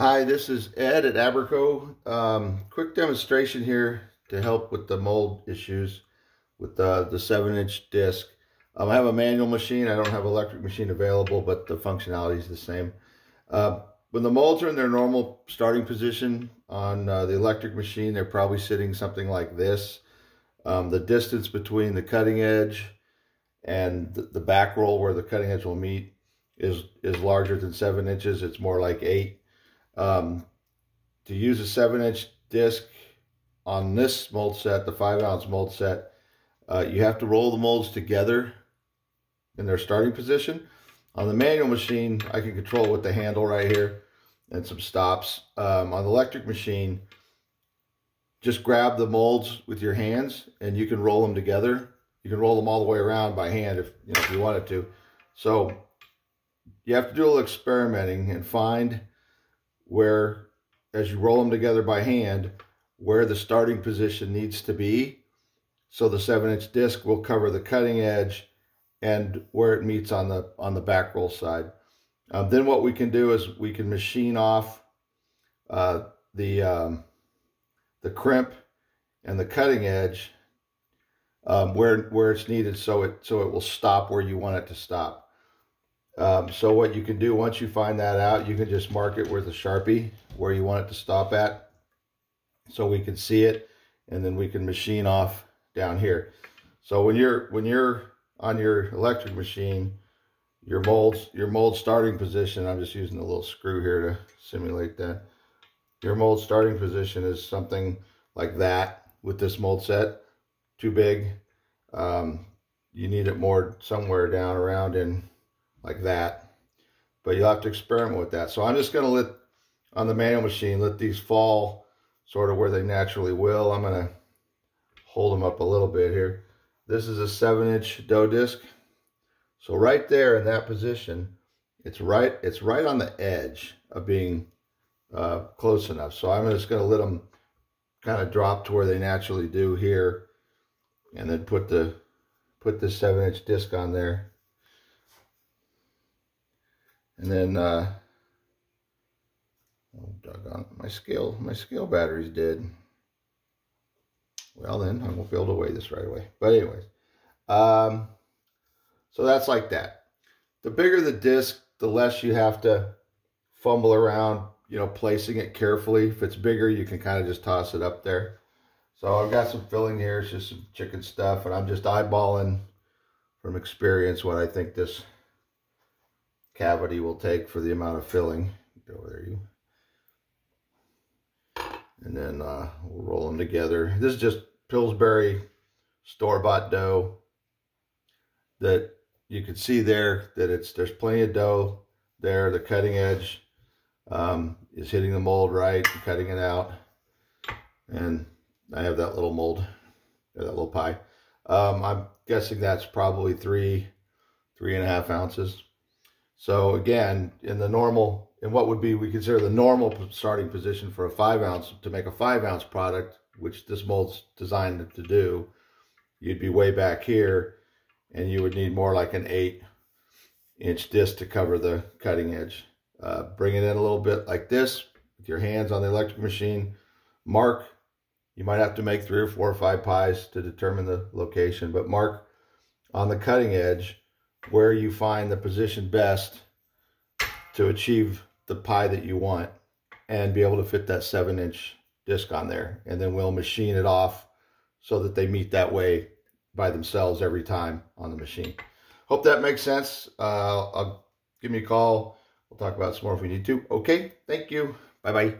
Hi, this is Ed at Aberco. Quick demonstration here to help with the mold issues with the 7-inch disc. I have a manual machine. I don't have an electric machine available, but the functionality is the same. When the molds are in their normal starting position on the electric machine, they're probably sitting something like this. The distance between the cutting edge and the back roll where the cutting edge will meet is larger than 7 inches. It's more like 8. To use a 7-inch disc on this mold set, the 5-ounce mold set, you have to roll the molds together in their starting position. On the manual machine, I can control it with the handle right here and some stops. On the electric machine, just grab the molds with your hands and you can roll them together. You can roll them all the way around by hand if you wanted to. So you have to do a little experimenting and find where, as you roll them together by hand, where the starting position needs to be so the 7-inch disc will cover the cutting edge and where it meets on the back roll side. Then what we can do is we can machine off the crimp and the cutting edge where it's needed, so it will stop where you want it to stop. So what you can do once you find that out, you can just mark it with a Sharpie where you want it to stop at, so we can see it, and then we can machine off down here. So when you're on your electric machine, your mold starting position, I'm just using a little screw here to simulate that. Your mold starting position is something like that with this mold set. Too big. You need it more somewhere down around in like that. But you'll have to experiment with that. So I'm just going to on the manual machine, let these fall sort of where they naturally will. I'm going to hold them up a little bit here. This is a 7-inch dough disc. So right there in that position, it's right on the edge of being close enough. So I'm just going to let them kind of drop to where they naturally do here, and then put this 7-inch disc on there. And then oh doggone, my scale battery's dead. Well, then I won't be able to weigh this right away. But anyways, so that's like that. The bigger the disc, the less you have to fumble around, placing it carefully. If it's bigger, you can kind of just toss it up there. So I've got some filling here. It's just some chicken stuff, and I'm just eyeballing from experience what I think this cavity will take for the amount of filling. Get over there, you. And then we'll roll them together. This is just Pillsbury store-bought dough that you can see there that there's plenty of dough there. The cutting edge is hitting the mold right and cutting it out. And I have that little mold, or that little pie. I'm guessing that's probably 3.5 ounces. So again, in what would be, we consider the normal starting position for a 5-ounce, to make a 5-ounce product, which this mold's designed to do, you'd be way back here, and you would need more like an 8-inch disc to cover the cutting edge. Bring it in a little bit like this with your hands on the electric machine. Mark. You might have to make 3 or 4 or 5 pies to determine the location, but mark on the cutting edge where you find the position best to achieve the pie that you want and be able to fit that 7-inch disc on there. And then we'll machine it off so that they meet that way by themselves every time on the machine. Hope that makes sense. Give me a call. We'll talk about it some more if we need to. Okay, thank you. Bye-bye.